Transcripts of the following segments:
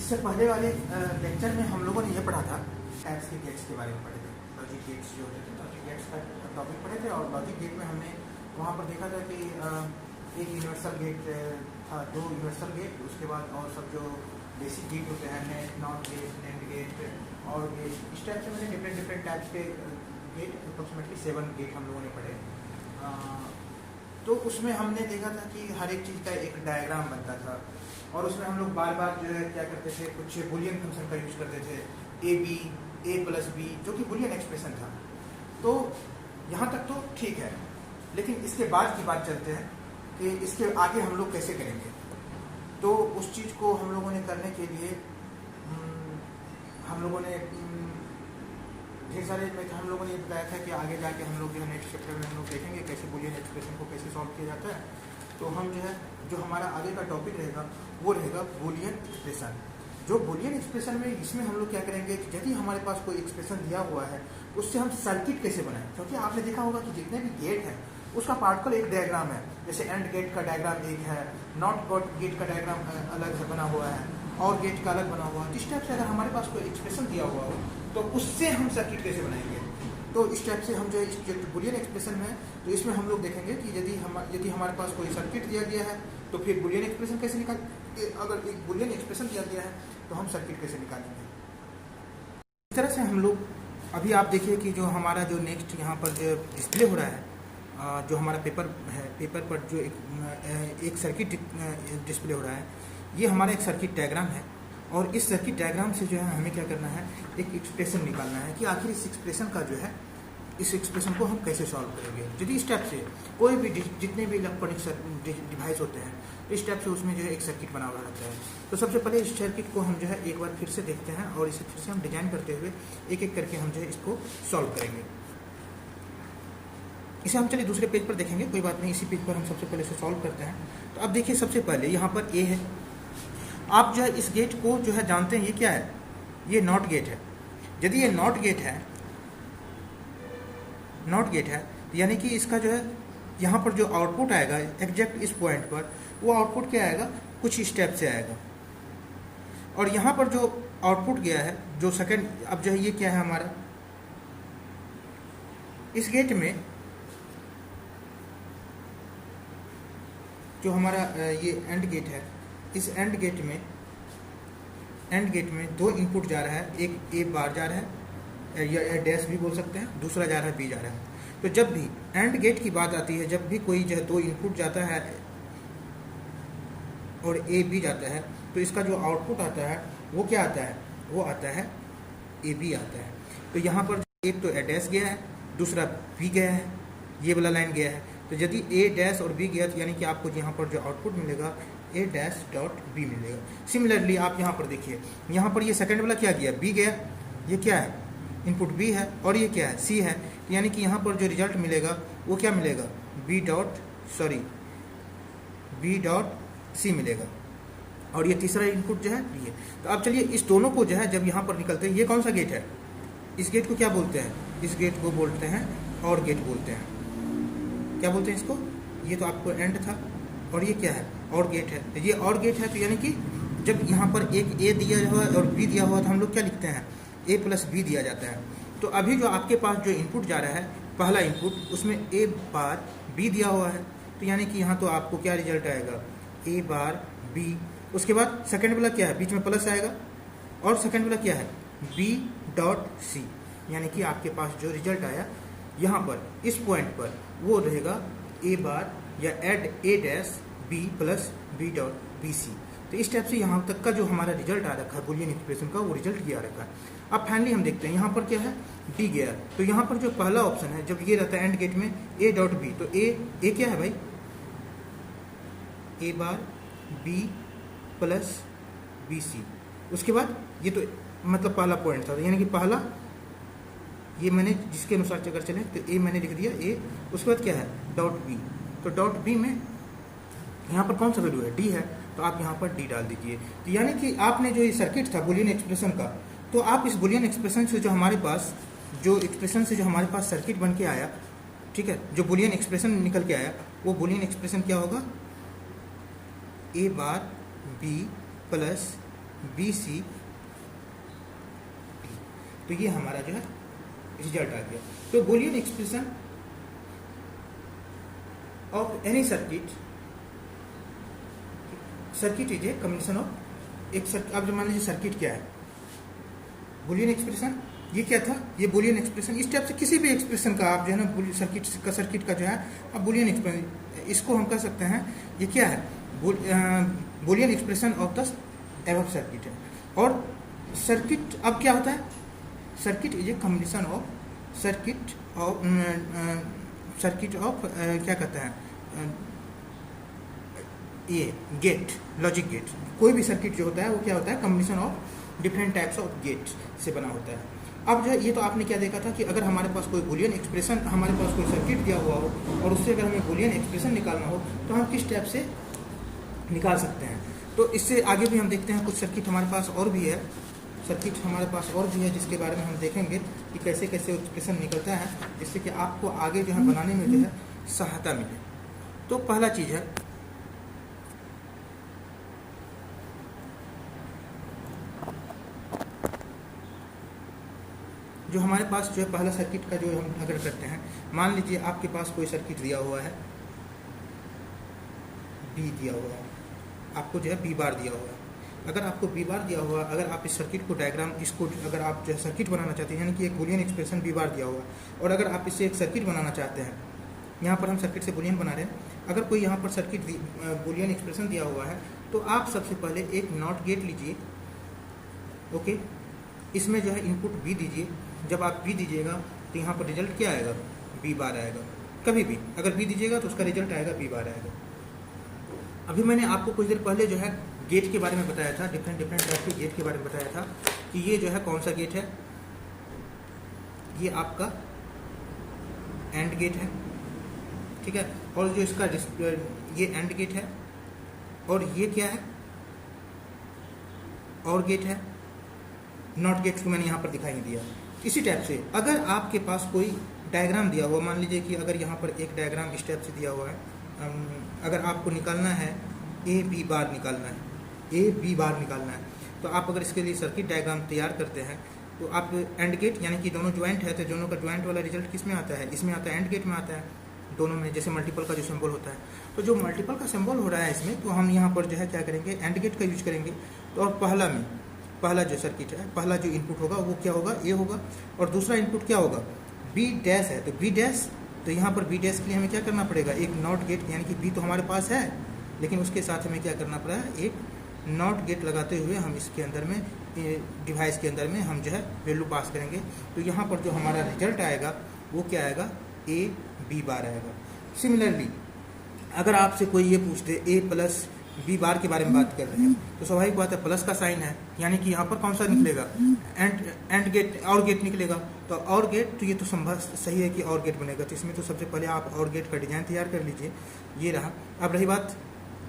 इससे पहले वाले लेक्चर में हम लोगों ने ये पढ़ा था, टैब्स के गेट्स के बारे में पढ़े थे। लॉजिक गेट्स जो होते थे, लॉजिक गेट्स का टॉपिक पढ़े थे। और लॉजिक गेट में हमने वहाँ पर देखा था कि एक यूनिवर्सल गेट था, 2 यूनिवर्सल गेट, उसके बाद और सब जो बेसिक गेट होते हैं, नेट, NOT gate, NAND gate OR gate, इस टाइप से मैंने डिफरेंट टाइप्स के गेट, अप्रोक्सीमेटली 7 गेट हम लोगों ने पढ़े। तो उसमें हमने देखा था कि हर एक चीज़ का एक डायग्राम बनता था और उसमें हम लोग बार बार जो है क्या करते थे, कुछ बुलियन फंक्शन का यूज़ करते थे, a प्लस बी, जो कि बुलियन एक्सप्रेशन था। तो यहाँ तक तो ठीक है, लेकिन इसके बाद की बात चलते हैं कि इसके आगे हम लोग कैसे करेंगे। तो उस चीज़ को हम लोगों ने करने के लिए हम लोगों ने ढेर सारे हम लोगों ने बताया था कि आगे जाके हम लोग जो है नेक्स्ट चैप्टर में हम लोग देखेंगे कैसे बुलियन एक्सप्रेशन को कैसे सॉल्व किया जाता है। तो हम जो है जो हमारा आगे का टॉपिक रहेगा वो रहेगा बुलियन एक्सप्रेशन। जो बुलियन एक्सप्रेशन में इसमें हम लोग क्या करेंगे कि यदि हमारे पास कोई एक्सप्रेशन दिया हुआ है उससे हम सर्किट कैसे बनाएं, क्योंकि आपने देखा होगा कि जितने भी गेट हैं उसका पार्टिकल एक डायग्राम है। जैसे एंड गेट का डायग्राम एक है, नॉट गेट का डायग्राम अलग है बना हुआ है, और गेट का अलग बना हुआ है। इस टाइप से अगर हमारे पास कोई एक्सप्रेशन दिया हुआ हो तो उससे हम सर्किट कैसे बनाएंगे। तो इस टाइप से हम जो इस बुलियन एक्सप्रेशन में, तो इसमें हम लोग देखेंगे कि यदि हमारे पास कोई सर्किट दिया गया है तो फिर बुलियन एक्सप्रेशन कैसे निकाल, अगर एक बुलियन एक्सप्रेशन दिया गया है तो हम सर्किट कैसे निकालेंगे। इस तरह से हम लोग अभी आप देखिए कि जो हमारा जो नेक्स्ट यहाँ पर जो डिस्प्ले हो रहा है, जो हमारा पेपर है, पेपर पर जो एक सर्किट डिस्प्ले हो रहा है, ये हमारा एक सर्किट डायग्राम है। और इस सर्किट डायग्राम से जो है हमें क्या करना है, एक एक्सप्रेशन निकालना है कि आखिर इस एक्सप्रेशन का जो है, इस एक्सप्रेशन को हम कैसे सॉल्व करेंगे। यदि इस टाइप से कोई भी जितने भी इलेक्ट्रॉनिक डिवाइस होते हैं इस टाइप से उसमें जो है एक सर्किट बना हुआ रहता है। तो सबसे पहले इस सर्किट को हम जो है एक बार फिर से देखते हैं और इसे फिर से हम डिजाइन करते हुए एक एक करके हम जो है इसको सॉल्व करेंगे। इसे हम चलिए दूसरे पेज पर देखेंगे, कोई बात नहीं, इसी पेज पर हम सबसे पहले इसे सॉल्व करते हैं। तो अब देखिए सबसे पहले यहाँ पर ए है। आप जो है इस गेट को जो है जानते हैं ये क्या है, ये नॉट गेट है। यदि ये नॉट गेट है तो यानी कि इसका जो है यहाँ पर जो आउटपुट आएगा एग्जैक्ट इस पॉइंट पर, वो आउटपुट क्या आएगा, कुछ स्टेप से आएगा। और यहाँ पर जो आउटपुट गया है जो सेकंड, अब जो है ये क्या है हमारा, इस गेट में जो हमारा ये एंड गेट है, इस एंड गेट में 2 इनपुट जा रहा है, एक ए बार जा रहा है या डैश भी बोल सकते हैं, दूसरा जा रहा है बी जा रहा है। तो जब भी एंड गेट की बात आती है, जब भी कोई जो है 2 इनपुट जाता है और ए बी जाता है, तो इसका जो आउटपुट आता है वो क्या आता है, वो आता है ए बी आता है। तो यहाँ पर एक तो ए डैश गया है, दूसरा बी गया है, ये वाला लाइन गया है। तो यदि ए डैश और बी गया तो यानी कि आपको यहाँ पर जो आउटपुट मिलेगा ए डैश डॉट बी मिलेगा। सिमिलरली आप यहाँ पर देखिए, यहाँ पर ये सेकंड वाला क्या गया, बी गया, ये क्या है, इनपुट बी है, और ये क्या है, सी है। यानी कि यहाँ पर जो रिजल्ट मिलेगा वो क्या मिलेगा, बी डॉट सी मिलेगा। और ये तीसरा इनपुट जो है ये। तो अब चलिए इस दोनों को जो है जब यहाँ पर निकलते हैं, ये कौन सा गेट है, इस गेट को क्या बोलते हैं, इस गेट को बोलते हैं और गेट बोलते हैं। क्या बोलते हैं इसको, ये तो आपको एंड था और ये क्या है, और गेट है। तो ये और गेट है, तो यानी कि जब यहाँ पर एक ए दिया हुआ है और बी दिया हुआ है तो हम लोग क्या लिखते हैं, ए प्लस बी दिया जाता है। तो अभी जो आपके पास जो इनपुट जा रहा है, पहला इनपुट, उसमें ए बार बी दिया हुआ है, तो यानी कि यहाँ तो आपको क्या रिजल्ट आएगा, ए बार बी। उसके बाद सेकेंड वाला क्या है, बीच में प्लस आएगा, और सेकेंड वाला क्या है, बी डॉट सी। यानी कि आपके पास जो रिजल्ट आया यहाँ पर इस पॉइंट पर वो रहेगा ए बार या add A dash B plus B dot B C. तो इस टाइप से यहाँ तक का जो हमारा रिजल्ट आ रखा है बुलियन एक्सप्रेशन का, वो रिजल्ट ये आ रखा है। अब फाइनली हम देखते हैं यहाँ पर क्या है, डी गया। तो यहाँ पर जो पहला ऑप्शन है, जब ये रहता है एंड गेट में ए डॉट बी, तो ए क्या है भाई, ए बार बी प्लस बी सी। उसके बाद ये तो मतलब पहला पॉइंट था, यानी कि पहला ये मैंने जिसके अनुसार अगर चले तो ए मैंने लिख दिया ए। उसके बाद क्या है, डॉट बी। तो डॉट बी में यहाँ पर कौन सा वैल्यू है, डी है, तो आप यहाँ पर डी डाल दीजिए। तो यानी कि आपने जो ये सर्किट था बुलियन एक्सप्रेशन का, तो आप इस बुलियन एक्सप्रेशन से जो हमारे पास सर्किट बन के आया, ठीक है, जो बुलियन एक्सप्रेशन निकल के आया, वो बुलियन एक्सप्रेशन क्या होगा, ए बार बी प्लस BC, तो ये हमारा जो है रिजल्ट आ गया। तो Boolean expression of any circuit, circuit is a combination of एक सर्किट। अब मान लीजिए सर्किट क्या है, बुलियन एक्सप्रेशन, ये क्या था, ये बुलियन एक्सप्रेशन। इस टाइप से किसी भी एक्सप्रेशन का आप जो है ना सर्किट का जो है अब बुलियन एक्सप्रेशन, इसको हम कह सकते हैं ये क्या है, Boolean expression of the above circuit है। और सर्किट अब क्या होता है, circuit is a combination of circuit of क्या कहते हैं, ये गेट, लॉजिक गेट। कोई भी सर्किट जो होता है वो क्या होता है, combination of different types of gate से बना होता है। अब जो है ये तो आपने क्या देखा था कि अगर हमारे पास कोई बुलियन एक्सप्रेशन, हमारे पास कोई सर्किट दिया हुआ हो और उससे अगर हमें बुलियन एक्सप्रेशन निकालना हो तो हम किस टाइप से निकाल सकते हैं। तो इससे आगे भी हम देखते हैं, कुछ सर्किट हमारे पास और भी है, सर्किट हमारे पास और भी है जिसके बारे में हम देखेंगे कि कैसे कैसे एक्सप्रेशन निकलता है, जिससे कि आपको आगे जो है बनाने में जो है सहायता मिले। तो पहला चीज़ है जो हमारे पास जो है पहला सर्किट का जो हम अगर करते हैं, मान लीजिए आपके पास कोई सर्किट दिया हुआ है, बी दिया हुआ है, आपको जो है बी बार दिया हुआ है। अगर आपको बी बार दिया हुआ, अगर आप इस सर्किट को डायग्राम, इसको अगर आप जो है सर्किट बनाना चाहते हैं, यानी कि एक बुलियन एक्सप्रेशन बी बार दिया हुआ है, और अगर आप इससे एक सर्किट बनाना चाहते हैं, यहाँ पर हम सर्किट से बुलियन बना रहे हैं, अगर कोई यहाँ पर सर्किट बुलियन एक्सप्रेशन दिया हुआ है तो आप सबसे पहले एक नॉट गेट लीजिए, ओके, इसमें जो है इनपुट बी दीजिए। जब आप बी दीजिएगा तो यहाँ पर रिजल्ट क्या आएगा, बी बार आएगा। कभी भी अगर बी दीजिएगा तो उसका रिजल्ट आएगा बी बार आएगा। अभी मैंने आपको कुछ देर पहले जो है गेट के बारे में बताया था, डिफरेंट टाइप के गेट के बारे में बताया था कि ये जो है कौन सा गेट है, ये आपका एंड गेट है, ठीक है, और जो इसका ये एंड गेट है, और ये क्या है, और गेट है। नॉट गेट को मैंने यहाँ पर दिखाई दिया। इसी टाइप से अगर आपके पास कोई डायग्राम दिया हुआ, मान लीजिए कि अगर यहाँ पर एक डायग्राम इस टाइप से दिया हुआ है, अगर आपको निकालना है ए बी बार निकालना है, ए बी बार निकालना है, तो आप अगर इसके लिए सर्किट डायग्राम तैयार करते हैं तो आप एंड गेट, यानी कि दोनों ज्वाइंट है तो दोनों का ज्वाइंट वाला रिजल्ट किस में आता है, इसमें आता है, एंड गेट में आता है, दोनों में। जैसे मल्टीपल का जो सिंबल होता है, तो जो मल्टीपल का सिंबल हो रहा है इसमें, तो हम यहाँ पर जो है क्या करेंगे, एंड गेट का यूज करेंगे। तो और पहला जो सर्किट है, पहला जो इनपुट होगा वो क्या होगा, ए होगा, और दूसरा इनपुट क्या होगा, बी डैश है, तो बी डैश, तो यहाँ पर बी डैश के लिए हमें क्या करना पड़ेगा, एक नॉट गेट, यानी कि बी तो हमारे पास है लेकिन उसके साथ हमें क्या करना पड़ा है, एक नॉट गेट लगाते हुए हम इसके अंदर में, डिवाइस के अंदर में हम जो है वैल्यू पास करेंगे। तो यहाँ पर जो हमारा रिजल्ट आएगा वो क्या आएगा, ए बी बार आएगा। सिमिलरली अगर आपसे कोई ये पूछते ए प्लस बी बार के बारे में बात कर रहे हैं, तो स्वाभाविक बात है प्लस का साइन है, यानी कि यहाँ पर कौन सा निकलेगा, एंड गेट, और गेट निकलेगा। तो और गेट, तो ये तो संभव सही है कि और गेट बनेगा। तो इसमें तो सबसे पहले आप और गेट का डिजाइन तैयार कर लीजिए, ये रहा। अब रही बात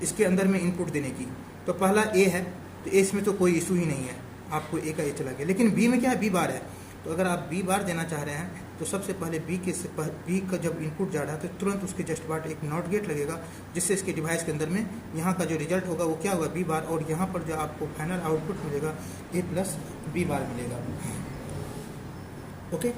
इसके अंदर में इनपुट देने की, तो पहला ए है, तो ए इसमें तो कोई इशू ही नहीं है, आपको ए का ए चला गया। लेकिन बी में क्या है, बी बार है, तो अगर आप बी बार देना चाह रहे हैं तो सबसे पहले बी का जब इनपुट जा रहा है तो तुरंत उसके जस्ट बाद एक नॉट गेट लगेगा, जिससे इसके डिवाइस के अंदर में यहाँ का जो रिजल्ट होगा वो क्या होगा, बी बार, और यहाँ पर जो आपको फाइनल आउटपुट मिलेगा ए प्लस बी बार मिलेगा। ओके,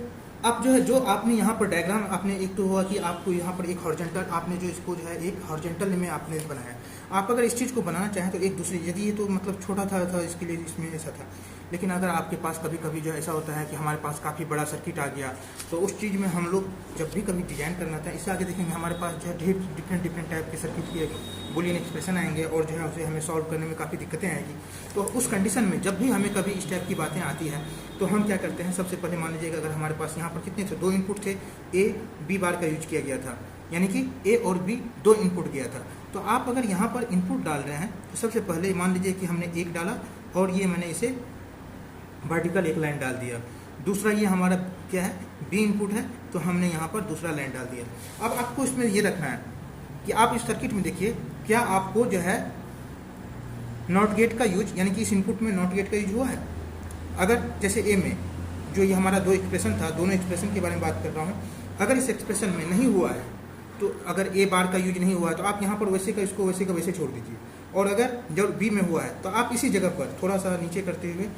अब जो है जो आपने यहाँ पर डायग्राम, आपने एक तो हुआ कि आपको यहाँ पर एक हॉरिजॉन्टल, आपने जो इसको जो है एक हॉरिजॉन्टल में आपने बनाया। आप अगर इस चीज़ को बनाना चाहें तो एक दूसरे, यदि ये तो मतलब छोटा था इसके लिए इसमें ऐसा था, लेकिन अगर आपके पास कभी कभी जो ऐसा होता है कि हमारे पास काफ़ी बड़ा सर्किट आ गया, तो उस चीज़ में हम लोग जब भी कभी डिजाइन करना था, इससे आगे देखेंगे हमारे पास जो है डिफरेंट टाइप के सर्किट के बुलियन एक्सप्रेशन आएंगे, और जो है उसे हमें सॉल्व करने में काफ़ी दिक्कतें आएगी। तो उस कंडीशन में जब भी हमें कभी इस टाइप की बातें आती हैं तो हम क्या करते हैं, सबसे पहले मान लीजिएगा अगर हमारे पास यहाँ पर कितने थे, 2 इनपुट थे, ए बी बार का यूज किया गया था, यानी कि ए और बी 2 इनपुट गया था। तो आप अगर यहाँ पर इनपुट डाल रहे हैं तो सबसे पहले मान लीजिए कि हमने एक डाला और ये मैंने इसे वर्टिकल एक लाइन डाल दिया। दूसरा ये हमारा क्या है, बी इनपुट है, तो हमने यहाँ पर दूसरा लाइन डाल दिया। अब आपको इसमें ये रखना है कि आप इस सर्किट में देखिए, क्या आपको जो है नॉट गेट का यूज, यानी कि इस इनपुट में नॉट गेट का यूज हुआ है। अगर जैसे ए में जो ये हमारा 2 एक्सप्रेशन था, दोनों एक्सप्रेशन के बारे में बात कर रहा हूँ, अगर इस एक्सप्रेशन में नहीं हुआ है, तो अगर ए बार का यूज नहीं हुआ है तो आप यहाँ पर वैसे का इसको वैसे का वैसे छोड़ दीजिए। और अगर जब बी में हुआ है तो आप इसी जगह पर थोड़ा सा नीचे करते हुए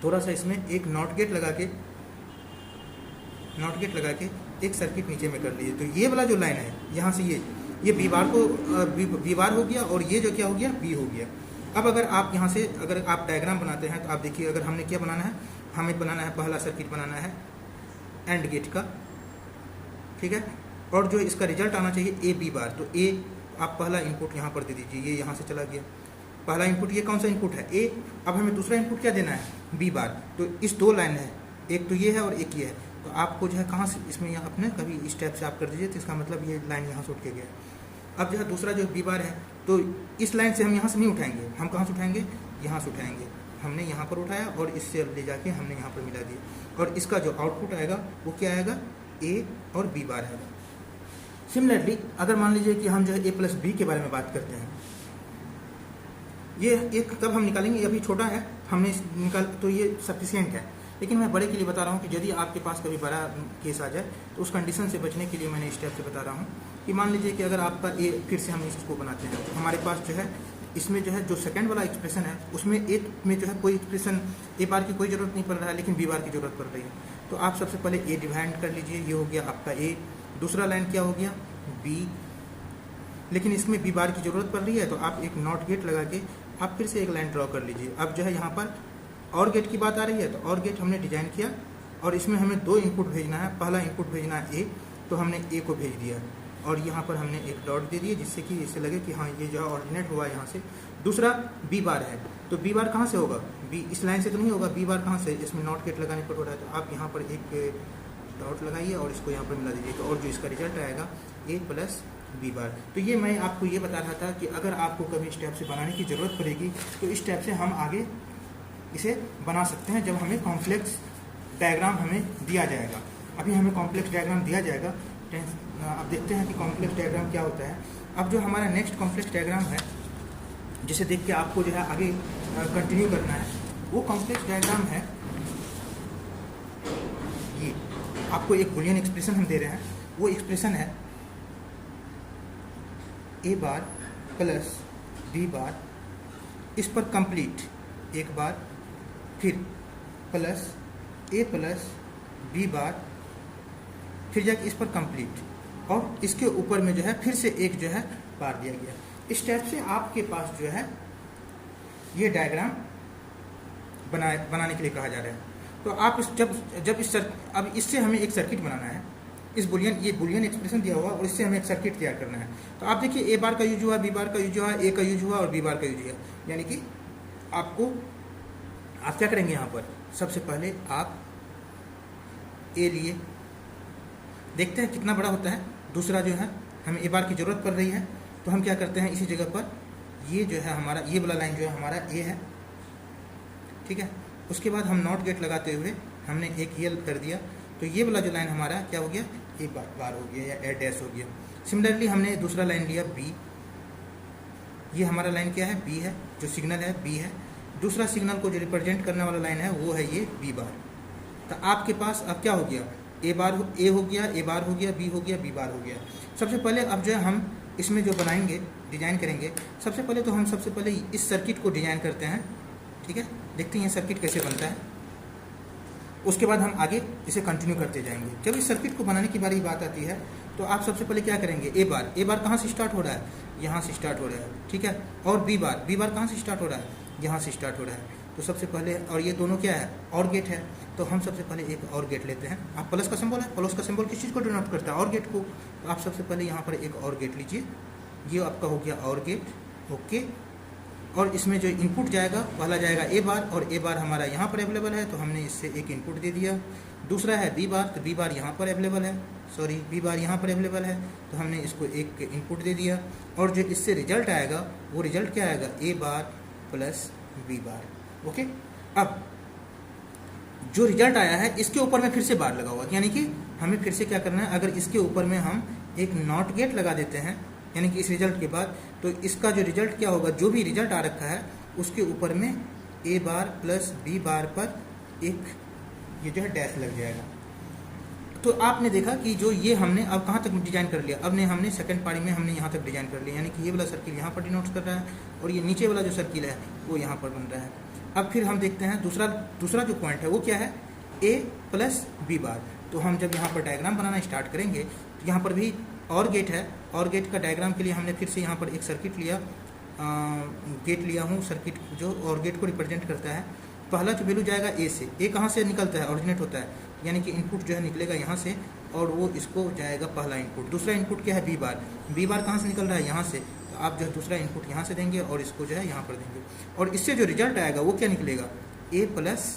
थोड़ा सा इसमें एक नॉट गेट लगा के एक सर्किट नीचे में कर लीजिए। तो ये वाला जो लाइन है यहाँ से ये बी बार हो गया और ये जो क्या हो गया, बी हो गया। अब अगर आप यहाँ से अगर आप डायग्राम बनाते हैं तो आप देखिए, अगर हमने क्या बनाना है, हमें बनाना है पहला सर्किट बनाना है एंड गेट का, ठीक है, और जो इसका रिजल्ट आना चाहिए ए बी बार। तो ए आप पहला इनपुट यहाँ पर दे दीजिए, ये यहाँ से चला गया पहला इनपुट। ये कौन सा इनपुट है, ए। अब हमें दूसरा इनपुट क्या देना है, बी बार। तो इस दो लाइन है, एक तो ये है और एक ये है। तो आपको जो है कहाँ से इसमें यहाँ अपने कभी इस टाइप से आप कर दीजिए, तो इसका मतलब ये लाइन यहाँ से उठ के गया। अब जो है दूसरा जो बी बार है, तो इस लाइन से हम यहाँ से नहीं उठाएंगे, हम कहाँ से उठाएंगे, यहाँ से उठाएंगे। हमने यहाँ पर उठाया और इससे ले जाके हमने यहाँ पर मिला दिया, और इसका जो आउटपुट आएगा वो क्या आएगा, ए और बी बार आएगा। सिमिलरली अगर मान लीजिए कि हम जो है ए प्लस बी के बारे में बात करते हैं, ये एक तब हम निकालेंगे, अभी छोटा है हमने निकाल तो ये सफिशिएंट है। लेकिन मैं बड़े के लिए बता रहा हूँ कि यदि आपके पास कभी बड़ा केस आ जाए तो उस कंडीशन से बचने के लिए मैंने इस टाइप से बता रहा हूँ कि मान लीजिए कि अगर आपका ए, फिर से हम इसको बनाते हैं, तो हमारे पास जो है इसमें जो है जो सेकंड वाला एक्सप्रेशन है उसमें ए में जो है कोई एक्सप्रेशन ए बार की कोई ज़रूरत नहीं पड़ रहा है, लेकिन बी बार की ज़रूरत पड़ रही है। तो आप सबसे पहले ए डिवाइड कर लीजिए, ये हो गया आपका ए। दूसरा लाइन क्या हो गया, बी, लेकिन इसमें बी बार की ज़रूरत पड़ रही है, तो आप एक नॉट गेट लगा के आप फिर से एक लाइन ड्रॉ कर लीजिए। अब जो है यहाँ पर और गेट की बात आ रही है, तो और गेट हमने डिजाइन किया और इसमें हमें दो इनपुट भेजना है। पहला इनपुट भेजना है ए, तो हमने ए को भेज दिया और यहाँ पर हमने एक डॉट दे दिया, जिससे कि इससे लगे कि हाँ ये जो ऑरिजिनेट हुआ यहाँ से। दूसरा बी बार है, तो बी बार कहाँ से होगा, बी इस लाइन से तो नहीं होगा, बी बार कहाँ से, इसमें नॉट गेट लगाने पर हो रहा है। तो आप यहाँ पर एक डॉट लगाइए और इसको यहाँ पर मिला दीजिए, तो और जो इसका रिजल्ट आएगा ए प्लस बी बार। तो ये मैं आपको ये बता रहा था कि अगर आपको कभी इस टाइप से बनाने की ज़रूरत पड़ेगी तो इस टाइप से हम आगे इसे बना सकते हैं, जब हमें कॉम्प्लेक्स डायग्राम हमें दिया जाएगा। अभी हमें कॉम्प्लेक्स डायग्राम दिया जाएगा, अब देखते हैं कि कॉम्प्लेक्स डायग्राम क्या होता है। अब जो हमारा नेक्स्ट कॉम्प्लेक्स डायग्राम है, जिसे देख के आपको जो है आगे कंटिन्यू करना है, वो कॉम्प्लेक्स डायग्राम है ये। आपको एक बुलियन एक्सप्रेशन हम दे रहे हैं, वो एक्सप्रेशन है ए बार प्लस बी बार, इस पर कंप्लीट एक बार, फिर प्लस ए प्लस बी बार, फिर जाके इस पर कंप्लीट, और इसके ऊपर में जो है फिर से एक जो है बार दिया गया। इस टाइप से आपके पास जो है ये डायग्राम बनाने के लिए कहा जा रहा है। तो आप अब इससे हमें एक सर्किट बनाना है, इस ये बुलियन एक्सप्रेशन दिया हुआ और इससे हमें एक सर्किट तैयार करना है। तो आप देखिए ए बार का यूज हुआ, बी बार का यूज हुआ, ए का यूज हुआ और बी बार का यूज हुआ, यानी कि आप क्या करेंगे, यहाँ पर सबसे पहले आप ए लिए, देखते हैं कितना बड़ा होता है। दूसरा जो है हमें ए बार की ज़रूरत पड़ रही है, तो हम क्या करते हैं, इसी जगह पर ये जो है हमारा ये वाला लाइन जो है हमारा ए है, ठीक है। उसके बाद हम नॉट गेट लगाते हुए हमने एक ये कर दिया, तो ये वाला जो लाइन हमारा क्या हो गया, ए बार हो गया या ए डैश हो गया। सिमिलरली हमने दूसरा लाइन लिया बी, ये हमारा लाइन क्या है, बी है, जो सिग्नल है बी है। दूसरा सिग्नल को जो रिप्रेजेंट करने वाला लाइन है वो है ये बी बार। तो आपके पास अब क्या हो गया, ए हो गया, ए बार हो गया, बी हो गया, बी बार हो गया। सबसे पहले अब जो है हम इसमें जो बनाएंगे, डिजाइन करेंगे, सबसे पहले तो हम सबसे पहले इस सर्किट को डिजाइन करते हैं, ठीक है। देखते हैं ये सर्किट कैसे बनता है, उसके बाद हम आगे इसे कंटिन्यू करते जाएंगे। जब इस सर्किट को बनाने की बारी बात आती है, तो आप सबसे पहले क्या करेंगे, ए बार कहाँ से स्टार्ट हो रहा है, यहाँ से स्टार्ट हो रहा है, ठीक है। और बी बार कहाँ से स्टार्ट हो रहा है, यहाँ से स्टार्ट हो रहा है। तो सबसे पहले, और ये दोनों क्या है, और गेट है, तो हम सबसे पहले एक और गेट लेते हैं। आप प्लस का सिंबल है, प्लस का सिंबल किस चीज़ को डिनोट करता है, और गेट को। तो आप सबसे पहले यहाँ पर एक और गेट लीजिए, ये आपका हो गया और गेट, ओके। और इसमें जो इनपुट जाएगा पहला जाएगा ए बार, और ए बार हमारा यहाँ पर अवेलेबल है, तो हमने इससे एक इनपुट दे दिया। दूसरा है बी बार, तो बी बार यहाँ पर अवेलेबल है, बी बार यहाँ पर अवेलेबल है, तो हमने इसको एक इनपुट दे दिया। और जो इससे रिजल्ट आएगा वो रिजल्ट क्या आएगा, ए बार प्लस बी बार, ओके। अब जो रिजल्ट आया है इसके ऊपर में फिर से बार लगा हुआ, यानी कि हमें फिर से क्या करना है, अगर इसके ऊपर में हम एक नॉट गेट लगा देते हैं, यानी कि इस रिजल्ट के बाद, तो इसका जो रिजल्ट क्या होगा, जो भी रिजल्ट आ रखा है उसके ऊपर में ए बार प्लस बी बार पर एक ये जो है डैश लग जाएगा। तो आपने देखा कि जो ये हमने अब कहाँ तक डिजाइन कर लिया, अब ने हमने सेकंड पारी में हमने यहाँ तक डिजाइन कर लिया, यानी कि ये वाला सर्किल यहाँ पर डिनोट कर रहा है और ये नीचे वाला जो सर्किल है वो यहाँ पर बन रहा है। अब फिर हम देखते हैं दूसरा जो पॉइंट है वो क्या है, a प्लस बी बार। तो हम जब यहाँ पर डायग्राम बनाना स्टार्ट करेंगे तो यहाँ पर भी और गेट है, और गेट का डायग्राम के लिए हमने फिर से यहाँ पर एक सर्किट लिया, गेट लिया हूँ, सर्किट जो और गेट को रिप्रेजेंट करता है। पहला जो वैल्यू जाएगा ए से, ए कहाँ से निकलता है, ओरिजिनेट होता है, यानी कि इनपुट जो है निकलेगा यहाँ से और वो इसको जाएगा पहला इनपुट। दूसरा इनपुट क्या है, बी बार। बी बार कहाँ से निकल रहा है, यहाँ से, तो आप जो है दूसरा इनपुट यहाँ से देंगे और इसको जो है यहाँ पर देंगे, और इससे जो रिजल्ट आएगा वो क्या निकलेगा, ए प्लस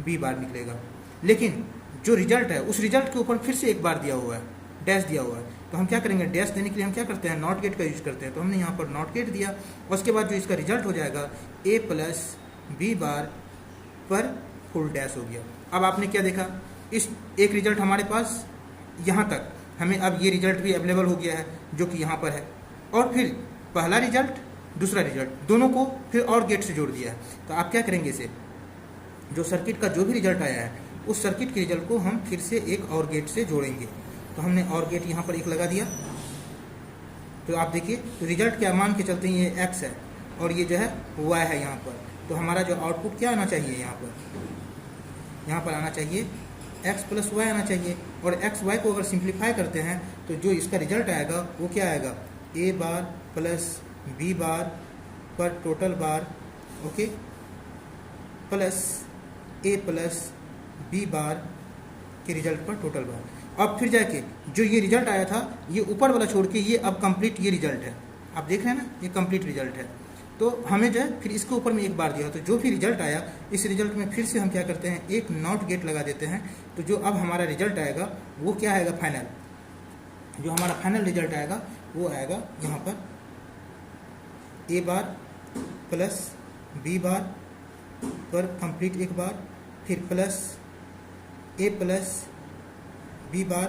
बी बार निकलेगा। लेकिन जो रिजल्ट है उस रिजल्ट के ऊपर फिर से एक बार दिया हुआ है, डैश दिया हुआ है, तो हम क्या करेंगे, डैश देने के लिए हम क्या करते हैं, नॉट गेट का यूज करते हैं। तो हमने यहाँ पर नॉट गेट दिया और उसके बाद जो इसका रिजल्ट हो जाएगा ए प्लस बी बार पर फुल डैश हो गया। अब आपने क्या देखा, इस एक रिजल्ट हमारे पास यहाँ तक, हमें अब ये रिजल्ट भी अवेलेबल हो गया है जो कि यहाँ पर है, और फिर पहला रिजल्ट दूसरा रिजल्ट दोनों को फिर और गेट से जोड़ दिया है। तो आप क्या करेंगे, इसे जो सर्किट का जो भी रिजल्ट आया है उस सर्किट के रिजल्ट को हम फिर से एक और गेट से जोड़ेंगे। तो हमने और गेट यहाँ पर एक लगा दिया, तो आप देखिए तो रिजल्ट क्या मान के चलते हैं, ये x है और ये जो है y है यहाँ पर। तो हमारा जो आउटपुट क्या आना चाहिए, यहाँ पर आना चाहिए x प्लस वाई आना चाहिए, और x y को अगर सिंप्लीफाई करते हैं तो जो इसका रिजल्ट आएगा वो क्या आएगा, a बार प्लस b बार पर total bar, okay, plus a plus b बार के रिजल्ट पर टोटल बार। अब फिर जाके जो ये रिजल्ट आया था ये ऊपर वाला छोड़ के ये अब कंप्लीट ये रिजल्ट है, आप देख रहे हैं ना, ये कंप्लीट रिजल्ट है। तो हमें जो है फिर इसके ऊपर में एक बार दिया, तो जो भी रिजल्ट आया इस रिजल्ट में फिर से हम क्या करते हैं, एक नॉट गेट लगा देते हैं। तो जो अब हमारा रिजल्ट आएगा वो क्या आएगा, फाइनल, जो हमारा फाइनल रिजल्ट आएगा वो आएगा यहाँ पर ए बार प्लस बी बार पर कंप्लीट एक बार, फिर प्लस ए प्लस बी बार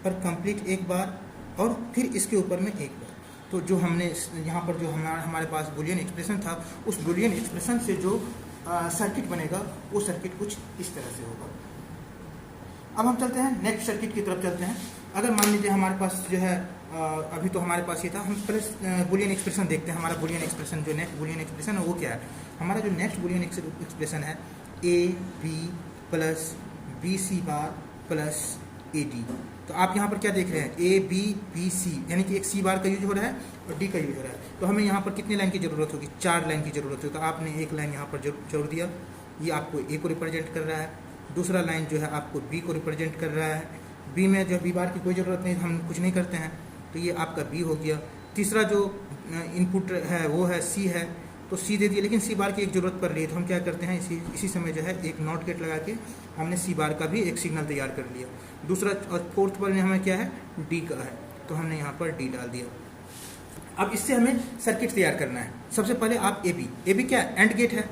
पर कंप्लीट एक बार, और फिर इसके ऊपर में एक बार। तो जो हमने यहाँ पर जो हमारे पास बुलियन एक्सप्रेशन था, उस बुलियन एक्सप्रेशन से जो सर्किट बनेगा वो सर्किट कुछ इस तरह से होगा। अब हम चलते हैं नेक्स्ट सर्किट की तरफ चलते हैं। अगर मान लीजिए हमारे पास जो है अभी तो हमारे पास ये था, हम पहले बुलियन एक्सप्रेशन देखते हैं। हमारा बुलियन एक्सप्रेशन जो नेक्स्ट बुलियन एक्सप्रेशन है वो क्या है, हमारा जो नेक्स्ट बुलियन एक्सप्रेशन है A B plus B C bar plus A D. तो आप यहाँ पर क्या देख रहे हैं, ए बी बी सी, यानी कि एक सी बार का यूज हो रहा है और डी का यूज हो रहा है। तो हमें यहाँ पर कितने लाइन की ज़रूरत होगी, 4 लाइन की ज़रूरत होगी। तो आपने एक लाइन यहाँ पर जोड़ दिया, ये आपको ए को रिप्रेजेंट कर रहा है, दूसरा लाइन जो है आपको बी को रिप्रेजेंट कर रहा है, बी में जो बी बार की कोई ज़रूरत नहीं, हम कुछ नहीं करते हैं, तो ये आपका बी हो गया। तीसरा जो इनपुट है वो है सी है, तो सी दे दिया, लेकिन सी बार की एक ज़रूरत पड़ रही है, तो हम क्या करते हैं, इसी समय जो है एक नॉट गेट लगा के हमने सी बार का भी एक सिग्नल तैयार कर लिया। दूसरा और फोर्थ पर हमें क्या है, डी का है, तो हमने यहाँ पर डी डाल दिया। अब इससे हमें सर्किट तैयार करना है। सबसे पहले आप ए बी क्या है, एंड गेट है,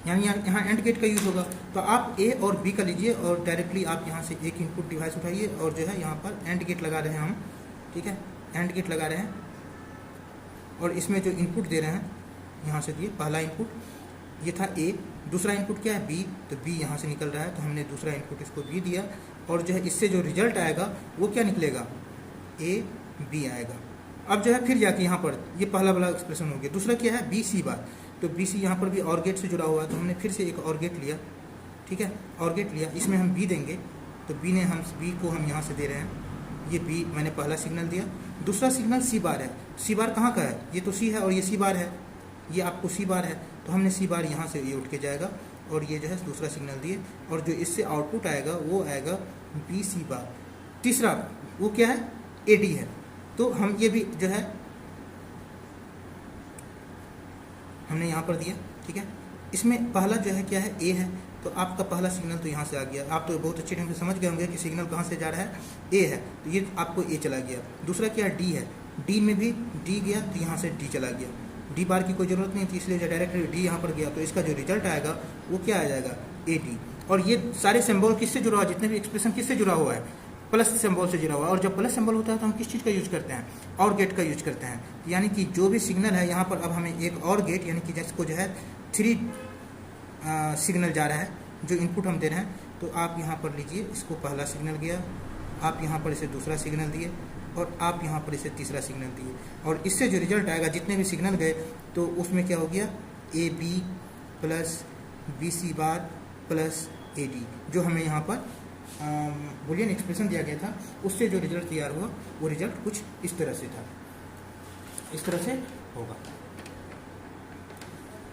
यानी यहाँ एंड गेट का यूज़ होगा। तो आप ए और बी का लीजिए और डायरेक्टली आप यहाँ से एक इनपुट डिवाइस उठाइए और जो है यहाँ पर एंड गेट लगा रहे हैं हम, ठीक है, एंड गेट लगा रहे हैं। और इसमें जो इनपुट दे रहे हैं यहाँ से दिए, पहला इनपुट ये था ए, दूसरा इनपुट क्या है बी, तो बी यहाँ से निकल रहा है, तो हमने दूसरा इनपुट इसको बी दिया, और जो है इससे जो रिजल्ट आएगा वो क्या निकलेगा, ए बी आएगा। अब जो है फिर जाके यहाँ पर ये पहला वाला एक्सप्रेशन हो गया। दूसरा क्या है, बी सी बार, तो बी सी यहाँ पर भी और गेट से जुड़ा हुआ है, तो हमने फिर से एक और गेट लिया, ठीक है, और गेट लिया, इसमें हम बी देंगे, तो बी को हम यहाँ से दे रहे हैं, ये बी मैंने पहला सिग्नल दिया। दूसरा सिग्नल सी बार है, सी बार कहाँ का है, ये तो सी है और ये सी बार है, ये आपको सी बार है, तो हमने सी बार यहाँ से ये उठ के जाएगा और ये जो है दूसरा सिग्नल दिए, और जो इससे आउटपुट आएगा वो आएगा बी सी बार। तीसरा वो क्या है, ए डी है, तो हम ये भी जो है हमने यहाँ पर दिया, ठीक है। इसमें पहला जो है क्या है, ए है, तो आपका पहला सिग्नल तो यहाँ से आ गया। आप तो बहुत अच्छे ढंग से समझ गए होंगे कि सिग्नल कहाँ से जा रहा है, ए है, तो ये आपको ए चला गया। दूसरा क्या है, डी है, डी में भी डी गया, तो यहाँ से डी चला गया, डी बार की कोई ज़रूरत नहीं थी, इसलिए जो डायरेक्टली डी यहाँ पर गया, तो इसका जो रिजल्ट आएगा वो क्या आ जाएगा, ए डी। और ये सारे सिंबल किससे जुड़ा हुआ है, जितने भी एक्सप्रेशन किससे जुड़ा हुआ है, प्लस सिंबल से जुड़ा हुआ है। और जब प्लस सिंबल होता है तो हम किस चीज़ का यूज करते हैं, और गेट का यूज करते हैं। यानी कि जो भी सिग्नल है यहाँ पर अब हमें एक और गेट, यानी कि जिसको जो है 3 सिग्नल जा रहा है, जो इनपुट हम दे रहे हैं तो आप यहाँ पर लीजिए, इसको पहला सिग्नल गया, आप यहाँ पर इसे दूसरा सिग्नल दिए और आप यहाँ पर इसे तीसरा सिग्नल दिए, और इससे जो रिजल्ट आएगा जितने भी सिग्नल गए तो उसमें क्या हो गया, A B plus B C bar plus A D, जो हमें यहाँ पर बूलियन एक्सप्रेशन दिया गया था, उससे जो रिजल्ट तैयार हुआ वो रिजल्ट कुछ इस तरह से था, इस तरह से होगा।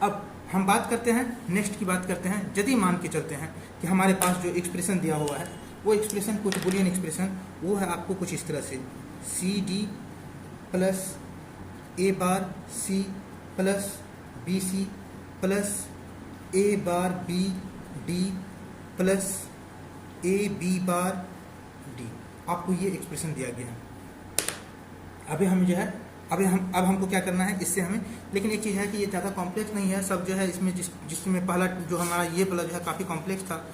अब हम बात करते हैं, नेक्स्ट की बात करते हैं। यदि मान के चलते हैं कि हमारे पास जो एक्सप्रेशन दिया हुआ है वो एक्सप्रेशन कुछ बूलियन एक्सप्रेशन वो है आपको कुछ इस तरह से, C D plus A bar C plus B C plus A bar B D plus A B bar D, आपको ये एक्सप्रेशन दिया गया है। अभी हम जो है अब हमको क्या करना है इससे हमें, लेकिन एक चीज़ है कि ये ज़्यादा कॉम्प्लेक्स नहीं है, सब जो है इसमें जिसमें पहला जो हमारा ये वाला जो है काफ़ी कॉम्प्लेक्स था,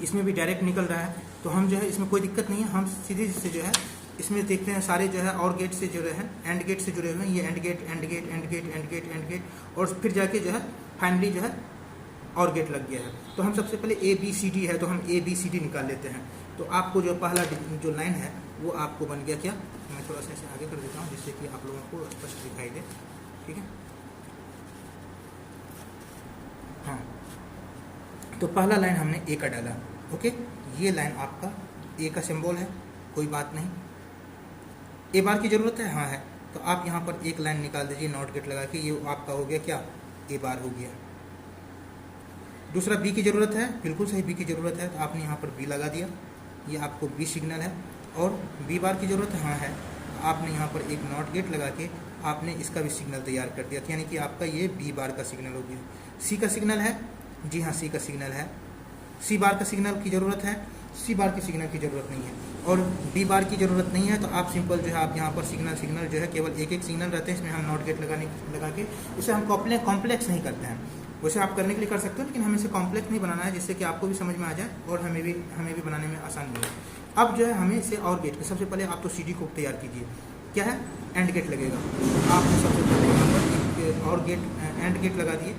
इसमें भी डायरेक्ट निकल रहा है, तो हम जो है इसमें कोई दिक्कत नहीं है, हम सीधे से जो है इसमें देखते हैं सारे जो है और गेट से जुड़े हैं, एंड गेट से जुड़े हुए हैं, ये AND gate AND gate AND gate AND gate AND gate, और फिर जाके जो है फाइनली जो है और गेट लग गया है। तो हम सबसे पहले ए बी सी डी है तो हम ए बी सी डी निकाल लेते हैं। तो आपको जो पहला जो लाइन है वो आपको बन गया क्या, मैं थोड़ा सा इसे आगे कर देता हूँ जिससे कि आप लोगों को स्पष्ट दिखाई दे, ठीक है। हाँ, तो पहला लाइन हमने ए का डाला, ओके, ये लाइन आपका ए का सिंबल है, कोई बात नहीं। ए बार की ज़रूरत है, हाँ है, तो आप यहाँ पर एक लाइन निकाल दीजिए नॉट गेट लगा के, ये आपका हो गया क्या, ए बार हो गया। दूसरा बी की ज़रूरत है, बिल्कुल सही बी की ज़रूरत है, तो आपने यहाँ पर बी लगा दिया, ये आपको बी सिग्नल है। और बी बार की ज़रूरत है, हाँ है, तो आपने यहाँ पर एक नॉट गेट लगा के आपने इसका भी सिग्नल तैयार कर दिया, यानी कि आपका ये बी बार का सिग्नल हो गया। सी का सिग्नल है, जी हाँ सी का सिग्नल है, सी बार का सिग्नल की ज़रूरत है, सी बार की सिग्नल की ज़रूरत नहीं है, और डी बार की ज़रूरत नहीं है, तो आप सिंपल जो है आप यहाँ पर सिग्नल जो है केवल एक एक सिग्नल रहते हैं, इसमें हम नॉट गेट लगा के इसे हम कॉम्प्लेक्स नहीं करते हैं। वैसे आप करने के लिए कर सकते हो, लेकिन हमें इसे कॉम्प्लेक्स नहीं बनाना है, जिससे कि आपको भी समझ में आ जाए और हमें भी बनाने में आसानी हो। अब जो है हमें इसे और गेट, सबसे पहले आप तो सी डी को तैयार कीजिए, क्या है, एंड गेट लगेगा, आप सबसे पहले यहाँ पर और गेट एंड गेट लगा दिए,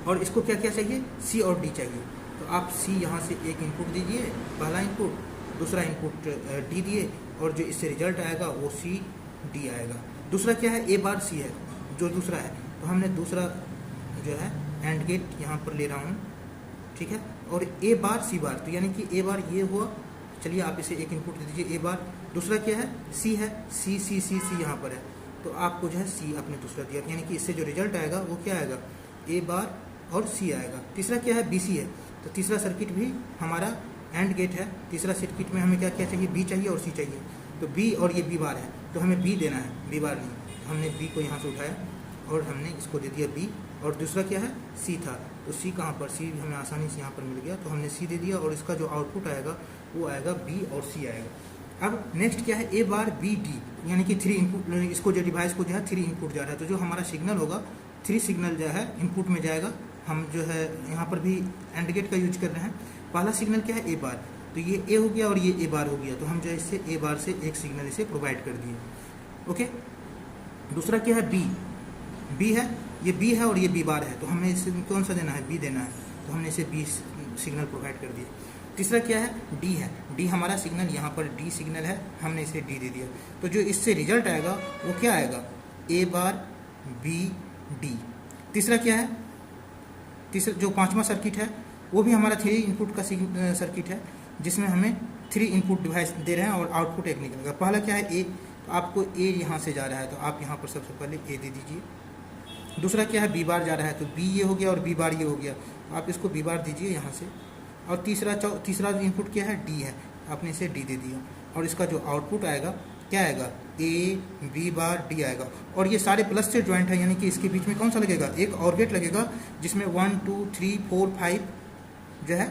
और इसको क्या क्या चाहिए, सी और डी चाहिए, तो आप सी यहाँ से एक इनपुट दीजिए, पहला इनपुट, दूसरा इनपुट डी दिए, और जो इससे रिजल्ट आएगा वो सी डी आएगा। दूसरा क्या है, ए बार सी है जो दूसरा है, तो हमने दूसरा जो है एंड गेट यहाँ पर ले रहा हूँ, ठीक है, और ए बार सी बार, तो यानी कि ए बार ये हुआ, चलिए आप इसे एक इनपुट दे दीजिए ए बार। दूसरा क्या है, सी है, सी सी सी सी यहाँ पर है, तो आपको जो है सी आपने दूसरा दिया, यानी कि इससे जो रिजल्ट आएगा वो क्या आएगा, ए बार और सी आएगा। तीसरा क्या है, बी सी है, तो तीसरा सर्किट भी हमारा एंड गेट है, तीसरा सर्किट में हमें क्या क्या चाहिए, बी चाहिए और सी चाहिए, तो बी और ये बी बार है, तो हमें बी देना है, बी बार नहीं, हमने बी को यहाँ से उठाया और हमने इसको दे दिया बी, और दूसरा क्या है, सी था, तो सी कहाँ पर, सी हमें आसानी से यहाँ पर मिल गया, तो हमने सी दे दिया, और इसका जो आउटपुट आएगा वो आएगा बी और सी आएगा। अब नेक्स्ट क्या है, ए बार बी डी, यानी कि 3 इनपुट, इसको जो डिवाइस को जो है 3 इनपुट जा रहा है, तो जो हमारा सिग्नल होगा 3 सिग्नल जो है इनपुट में जाएगा। हम जो है यहाँ पर भी एंड गेट का यूज कर रहे हैं। पहला सिग्नल क्या है, ए बार, तो ये ए हो गया और ये ए बार हो गया, तो हम जो है इससे ए बार से एक सिग्नल इसे प्रोवाइड कर दिए, ओके। दूसरा क्या है, बी, बी है, ये बी है और ये बी बार है, तो हमें इसे कौन सा देना है, बी देना है, तो हमने इसे बी सिग्नल प्रोवाइड कर दिया। तीसरा क्या है, डी है, डी हमारा सिग्नल यहाँ पर डी सिग्नल है, हमने इसे डी दे दिया, तो जो इससे रिजल्ट आएगा वो क्या आएगा, ए बार बी डी। तीसरा क्या है, तीसरा जो पांचवा सर्किट है वो भी हमारा 3 इनपुट का सर्किट है, जिसमें हमें 3 इनपुट डिवाइस दे रहे हैं और आउटपुट एक निकलेगा। पहला क्या है, ए, तो आपको ए यहाँ से जा रहा है, तो आप यहाँ पर सबसे पहले ए दे दीजिए। दूसरा क्या है, बी बार जा रहा है, तो बी ये हो गया और बी बार ये हो गया, तो आप इसको बी बार दीजिए यहाँ से। और तीसरा इनपुट क्या है, डी है, आपने इसे डी दे दिया, और इसका जो आउटपुट आएगा क्या आएगा, ए बी बार डी आएगा, और ये सारे प्लस से ज्वाइंट है, यानी कि इसके बीच में कौन सा लगेगा, एक और गेट लगेगा, जिसमें 1 2 3 4 5 जो है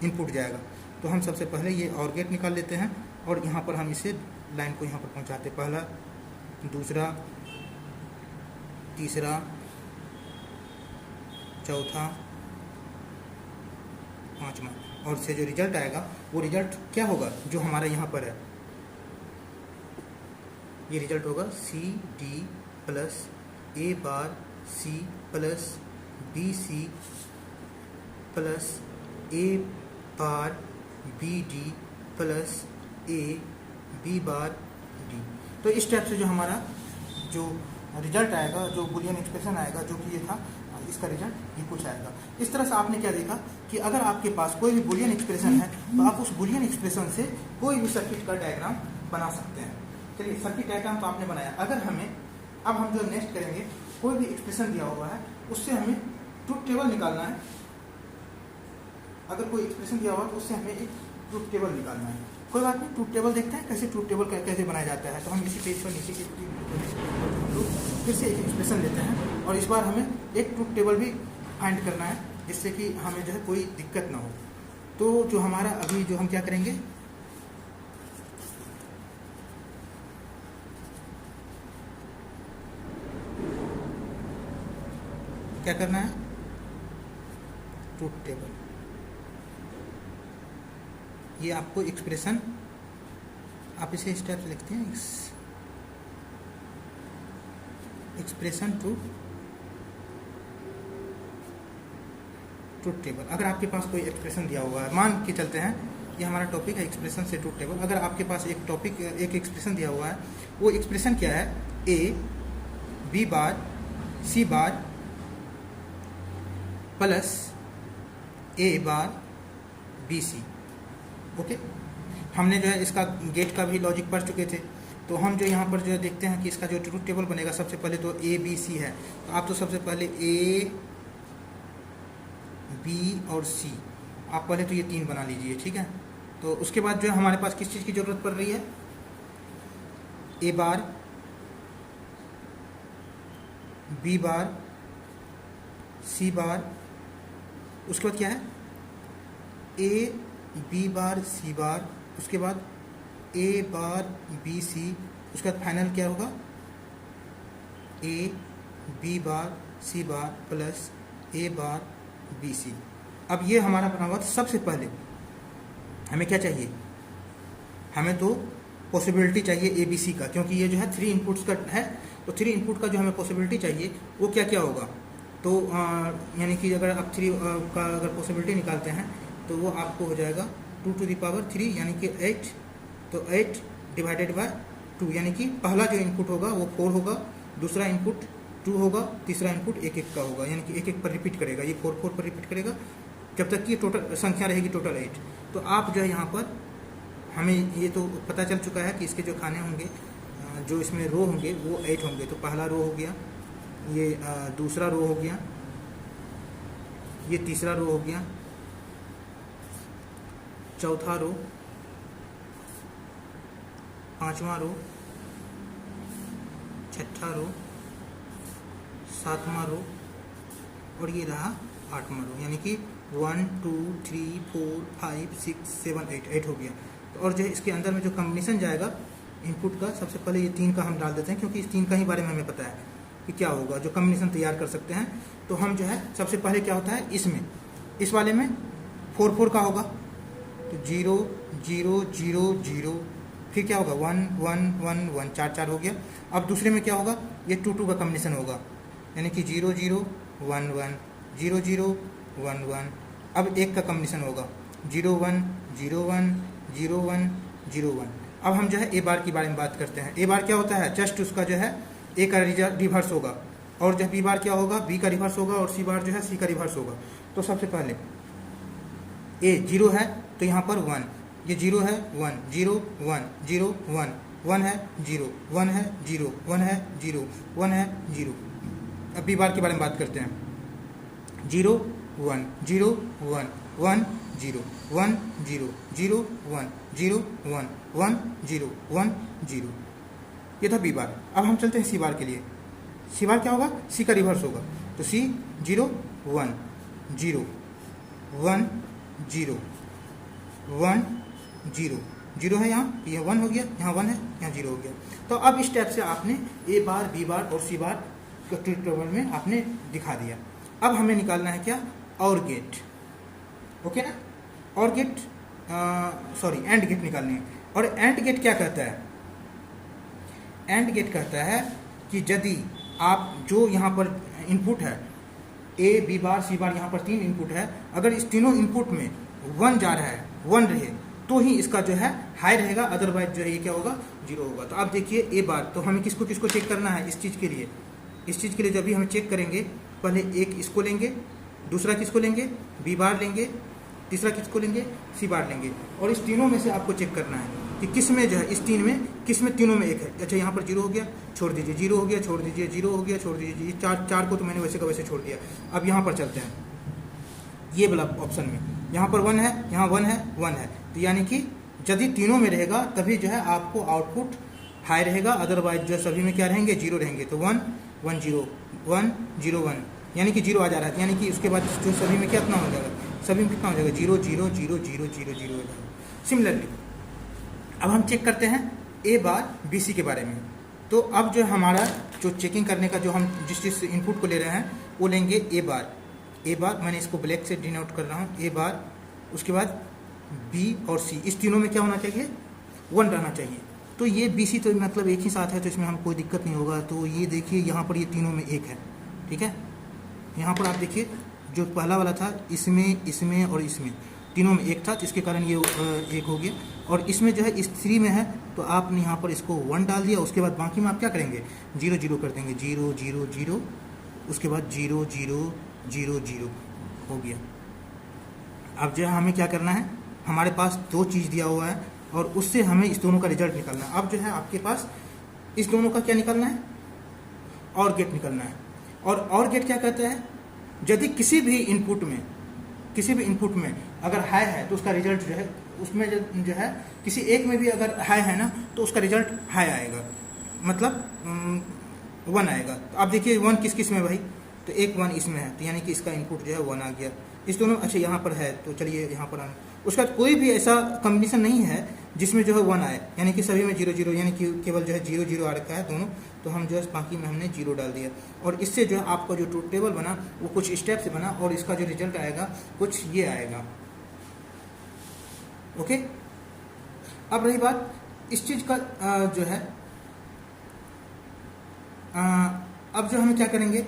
इनपुट जाएगा। तो हम सबसे पहले ये और गेट निकाल लेते हैं, और यहाँ पर हम इसे लाइन को यहाँ पर पहुँचाते, पहला, दूसरा, तीसरा, चौथा, पांचवा, और इससे जो रिजल्ट आएगा वो रिजल्ट क्या होगा, जो हमारा यहाँ पर है, ये रिजल्ट होगा C D plus A bar C plus B C plus A bar B D plus A B bar D. तो इस टाइप से जो हमारा जो रिजल्ट आएगा, जो बुलियन एक्सप्रेशन आएगा, जो कि ये था, इसका रिजल्ट ये कुछ आएगा। इस तरह से आपने क्या देखा कि अगर आपके पास कोई भी बुलियन एक्सप्रेशन है तो आप उस बुलियन एक्सप्रेशन से कोई भी सर्किट का डायग्राम बना सकते हैं। चलिए, सर्किट डायग्राम तो आपने बनाया। अगर हमें अब हम जो नेक्स्ट करेंगे, कोई भी एक्सप्रेशन दिया हुआ है उससे हमें ट्रूथ टेबल निकालना है। अगर कोई एक्सप्रेशन दिया हुआ है तो उससे हमें एक ट्रूथ टेबल निकालना है। कोई बात नहीं, ट्रूथ टेबल देखते हैं कैसे ट्रूथ टेबल कैसे बनाया जाता है। तो हम इसी पेज पर नीचे की हम लोग फिर से एक एक्सप्रेशन लेते हैं और इस बार हमें एक ट्रूथ टेबल भी फाइंड करना है, जिससे कि हमें जो है कोई दिक्कत ना हो। तो जो हमारा अभी जो हम क्या करेंगे, क्या करना है, ट्रूथ टेबल। ये आपको एक्सप्रेशन, आप इसे इस टाइप से लिखते हैं, एक्सप्रेशन ट्रूथ टेबल। अगर आपके पास कोई एक्सप्रेशन दिया हुआ है, मान के चलते हैं ये हमारा टॉपिक है एक्सप्रेशन से ट्रूथ टेबल। अगर आपके पास एक टॉपिक, एक एक्सप्रेशन दिया हुआ है, वो एक्सप्रेशन क्या है, A B bar C bar plus A bar B C. Okay, हमने जो है इसका गेट का भी लॉजिक पढ़ चुके थे। तो हम जो यहाँ पर जो देखते हैं कि इसका जो ट्रूथ टेबल बनेगा, सबसे पहले तो ए बी सी है, तो आप तो सबसे पहले ए बी और सी, आप पहले तो ये तीन बना लीजिए, ठीक है। तो उसके बाद जो है हमारे पास किस चीज़ की ज़रूरत पड़ रही है, ए बार बी बार सी बार, उसके बाद क्या है, ए बी बार सी बार, उसके बाद ए बार बी सी, उसके बाद फाइनल क्या होगा, A B bar C bar plus A bar B C. अब ये हमारा बना हुआ। सबसे पहले हमें क्या चाहिए, हमें तो पॉसिबिलिटी चाहिए ए बी सी का, क्योंकि ये जो है 3 इनपुट्स का है। तो 3 इनपुट का जो हमें पॉसिबिलिटी चाहिए वो क्या क्या होगा, तो यानी कि अगर आप 3 का अगर पॉसिबिलिटी निकालते हैं तो वो आपको हो जाएगा 2 to the power 3 यानी कि 8। तो 8 डिवाइडेड बाय 2, यानी कि पहला जो इनपुट होगा वो 4 होगा, दूसरा इनपुट 2 होगा, तीसरा इनपुट 1-1 का होगा, यानी कि 1-1 पर रिपीट करेगा, ये 4-4 पर रिपीट करेगा जब तक कि टोटल संख्या रहेगी टोटल 8। तो आप जो है यहाँ पर हमें ये तो पता चल चुका है कि इसके जो खाने होंगे, जो इसमें रो होंगे वो 8 होंगे। तो पहला रो हो गया, ये दूसरा रो हो गया, ये तीसरा रो हो गया, चौथा रो, पांचवा रो, छठा रो, सातवां रो और ये रहा 8वां रो, यानी कि 1 2 3 4 5 6 7 8 हो गया। तो और जो है इसके अंदर में जो कॉम्बिनेशन जाएगा इनपुट का, सबसे पहले ये 3 का हम डाल देते हैं, क्योंकि इस 3 का ही बारे में हमें पता है कि क्या होगा, जो कॉम्बिनेशन तैयार कर सकते हैं। तो हम जो है सबसे पहले क्या होता है, इसमें इस वाले में 4-4 का होगा, तो 0 0 0 0, फिर क्या होगा 1 1 1 1, 4 हो गया। अब दूसरे में क्या होगा, ये 2 का कॉम्बिनेशन होगा, यानी कि 0 0 1 1 0 0 1 1। अब एक का कॉम्बिनेशन होगा 0 1 0 1 0 1 0 1। अब हम जो है ए बार के बारे में बात करते हैं। ए बार क्या होता है, जस्ट उसका जो है ए का रिवर्स होगा, और जब बी बार क्या होगा, बी का रिवर्स होगा, और सी बार जो है सी का रिवर्स होगा। तो सबसे पहले ए 0 है तो यहाँ पर 1, ये 0 है 1 0 1 0 1 1 है 0 1 है 0 1 है 0 1 है 0। अब बी बार के बारे में बात करते हैं, 0 1 0 1 1 0 1 0 0 1 0 1 1 0 1 0। ये था बी बार। अब हम चलते हैं सी बार के लिए। सी बार क्या होगा, सी का रिवर्स होगा, तो सी 0 1 0 1 0 1 0 0 है, यहाँ ये 1 हो गया, यहाँ 1 है, यहाँ 0 हो गया। तो अब इस टाइप से आपने ए बार बी बार और सी बार को ट्रूथ टेबल में आपने दिखा दिया। अब हमें निकालना है क्या, और गेट, ओके ना, और गेट एंड गेट निकालनी है। और एंड गेट क्या कहता है, एंड गेट कहता है कि यदि आप जो यहाँ पर इनपुट है ए बी बार सी बार, यहाँ पर 3 इनपुट है। अगर इस तीनों इनपुट में 1 जा रहा है, 1 रहे तो ही इसका जो है हाई रहेगा, अदरवाइज जो है ये क्या होगा, 0 होगा। तो आप देखिए ए बार, तो हमें किसको किसको चेक करना है इस चीज़ के लिए, इस चीज़ के लिए जब भी हम चेक करेंगे, पहले एक इसको लेंगे, दूसरा किसको लेंगे, बी बार लेंगे, तीसरा किसको लेंगे, सी बार लेंगे, और इस तीनों में से आपको चेक करना है कि किस में जो है, इस किस में तीनों में एक है। अच्छा यहाँ पर 0 हो गया, छोड़ दीजिए, 0 हो गया, छोड़ दीजिए, 0 हो गया, छोड़ दीजिए, चार को तो मैंने वैसे का वैसे छोड़ दिया। अब यहाँ पर चलते हैं, ये वाला ऑप्शन में, यहाँ पर 1 है, यहाँ 1 है, 1 है, तो यानी कि यदि तीनों में रहेगा तभी जो है आपको आउटपुट हाई रहेगा, अदरवाइज जो सभी में क्या रहेंगे, 0 रहेंगे। तो 1 1 0 1 0 1, यानी कि 0 आ जा रहा है, यानी कि उसके बाद जो सभी में कितना हो जाएगा, सभी में कितना हो जाएगा, 0 0 0 0 0 0 हो जाएगा। सिमिलरली अब हम चेक करते हैं ए बार बी सी के बारे में। तो अब जो हमारा जो चेकिंग करने का जो हम जिस चीज़ से इनपुट को ले रहे हैं वो लेंगे ए बार, मैंने इसको ब्लैक से डिनोट कर रहा हूँ, ए बार, उसके बाद बी और सी, इस तीनों में क्या होना चाहिए, 1 रहना चाहिए। तो ये बी सी तो मतलब एक ही साथ है, तो इसमें हम कोई दिक्कत नहीं होगा। तो ये देखिए यहाँ पर ये तीनों में 1 है, ठीक है। यहाँ पर आप देखिए जो पहला वाला था, इसमें और इसमें तीनों में 1 था, तो इसके कारण ये 1 हो गया। और इसमें जो है इस 3 में है, तो आपने यहाँ पर इसको 1 डाल दिया, उसके बाद बाकी में आप क्या करेंगे, 0 0 कर देंगे, 0 0 0, उसके बाद 0 0 0 0 हो गया। अब जो है हमें क्या करना है, हमारे पास 2 चीज़ दिया हुआ है और उससे हमें इस दोनों का रिजल्ट निकालना है। अब जो है आपके पास इस दोनों का क्या निकालना है, और गेट निकालना है। और गेट क्या कहता है, यदि किसी भी इनपुट में अगर हाई है तो उसका रिजल्ट जो है उसमें जो है किसी एक में भी अगर हाई है ना तो उसका रिजल्ट हाई आएगा, मतलब 1 आएगा। तो आप देखिए 1 किस किस में भाई, तो एक 1 इसमें है, तो यानी कि इसका इनपुट जो है 1 आ गया। इस दोनों, अच्छा यहाँ पर है, तो चलिए यहाँ पर आना। उसका कोई भी ऐसा कॉम्बिनेशन नहीं है जिसमें जो है 1 आए, यानी कि सभी में 0 0, यानी कि केवल जो है 0 0 आ रखा है दोनों, तो हम जो है बाकी में हमने 0 डाल दिया। और इससे जो है आपका जो ट्रूथ टेबल बना वो कुछ स्टेप से बना, और इसका जो रिजल्ट आएगा कुछ ये आएगा। ओके, अब रही बात इस चीज़ का जो है अब जो हमें क्या करेंगे,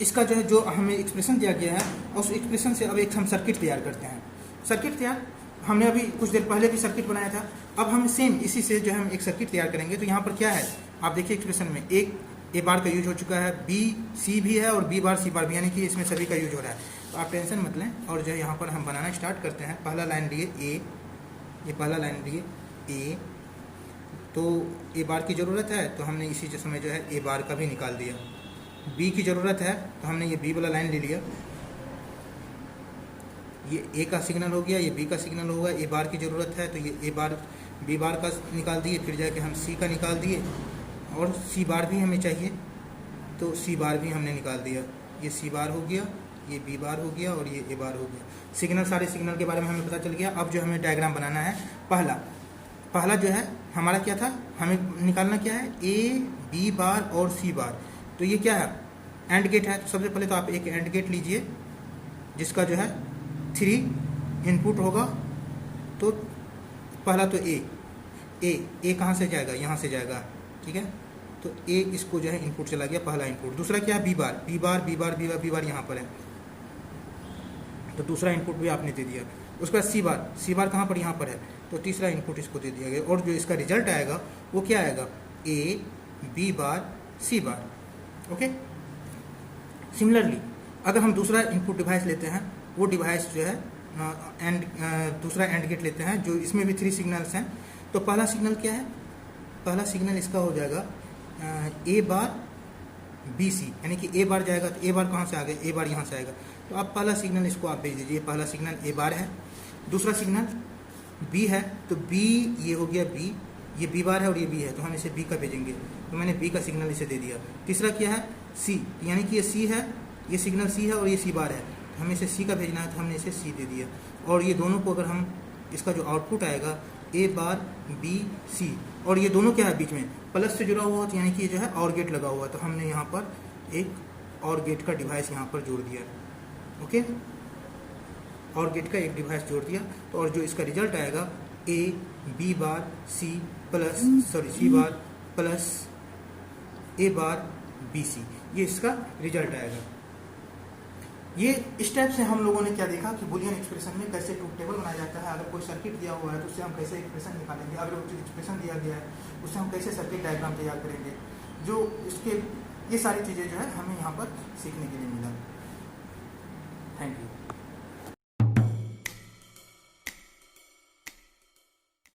इसका जो है जो हमें एक्सप्रेशन दिया गया है, उस एक्सप्रेशन से अब एक हम सर्किट तैयार करते हैं। सर्किट तैयार हमने अभी कुछ देर पहले भी सर्किट बनाया था, अब हम सेम इसी से जो है हम एक सर्किट तैयार करेंगे। तो यहाँ पर क्या है, आप देखिए एक्सप्रेशन में एक ए बार का यूज हो चुका है, बी सी भी है और बी बार सी बार भी, यानी कि इसमें सभी का यूज हो रहा है। तो आप टेंशन मत लें, और जो है यहाँ पर हम बनाना स्टार्ट करते हैं। पहला लाइन लिए ए, ये पहला लाइन लिए ए, तो ए बार की ज़रूरत है तो हमने इसी समय जो है ए बार का भी निकाल दिया। बी की ज़रूरत है तो हमने ये बी वाला लाइन ले लिया, ये ए का सिग्नल हो गया, ये बी का सिग्नल होगा। ए बार की ज़रूरत है तो ये ए बार बी बार का निकाल दिए, फिर जाके हम सी का निकाल दिए, और सी बार भी हमें चाहिए तो सी बार भी हमने निकाल दिया। ये सी बार हो गया, ये बी बार हो गया, और ये ए बार हो गया। सिग्नल, सारे सिग्नल के बारे में हमें पता चल गया। अब जो हमें डायग्राम बनाना है, पहला जो है हमारा क्या था, हमें निकालना क्या है, ए बी बार और सी बार। तो ये क्या है, एंड गेट है। तो सबसे पहले तो आप एक एंड गेट लीजिए जिसका जो है 3 इनपुट होगा। तो पहला तो ए कहाँ से जाएगा, यहाँ से जाएगा, ठीक है। तो ए इसको जो है इनपुट चला गया, पहला इनपुट। दूसरा क्या है, बी बार यहाँ पर है, तो दूसरा इनपुट भी आपने दे दिया। उसके बाद सी बार कहाँ पर, यहाँ पर है, तो तीसरा इनपुट इसको दे दिया गया। और जो इसका रिजल्ट आएगा वो क्या आएगा, A B bar C bar. Okay, similarly अगर हम दूसरा इनपुट डिवाइस लेते हैं, वो डिवाइस जो है दूसरा एंड गेट लेते हैं, जो इसमें भी 3 सिग्नल्स हैं। तो पहला सिग्नल क्या है, पहला सिग्नल इसका हो जाएगा ए बार बी सी, यानी कि ए बार जाएगा, तो ए बार कहाँ से आ गया, ए बार यहाँ से आएगा। तो आप पहला सिग्नल इसको आप भेज दीजिए, पहला सिग्नल ए बार है। दूसरा सिग्नल बी है, तो बी ये हो गया बी, ये बी बार है और ये बी है, तो हम इसे बी का भेजेंगे, तो मैंने बी का सिग्नल इसे दे दिया। तीसरा क्या है, सी, यानी कि ये सी है, ये सिग्नल सी है और ये सी बार है, तो हमें इसे सी का भेजना है, तो हमने इसे सी दे दिया। और ये दोनों को अगर हम, इसका जो आउटपुट आएगा ए बार बी सी, और ये दोनों क्या है बीच में प्लस से जुड़ा हुआ, तो यानी कि ये जो है और गेट लगा हुआ, तो हमने यहाँ पर एक और गेट का डिवाइस यहाँ पर जोड़ दिया। ओके, और गेट का एक डिवाइस जोड़ दिया। तो और जो इसका रिजल्ट आएगा A B bar C plus C bar plus A bar B C, ये इसका रिजल्ट आएगा। ये इस टाइप से हम लोगों ने क्या देखा कि बुलियन एक्सप्रेशन में कैसे ट्रूथ टेबल बनाया जाता है। अगर कोई सर्किट दिया हुआ है तो उससे हम कैसे एक्सप्रेशन निकालेंगे, अगर कोई एक्सप्रेशन दिया गया है उससे हम कैसे सर्किट डायग्राम तैयार करेंगे। जो इसके ये सारी चीज़ें जो है हमें यहाँ पर सीखने के लिए मिला। Thank you.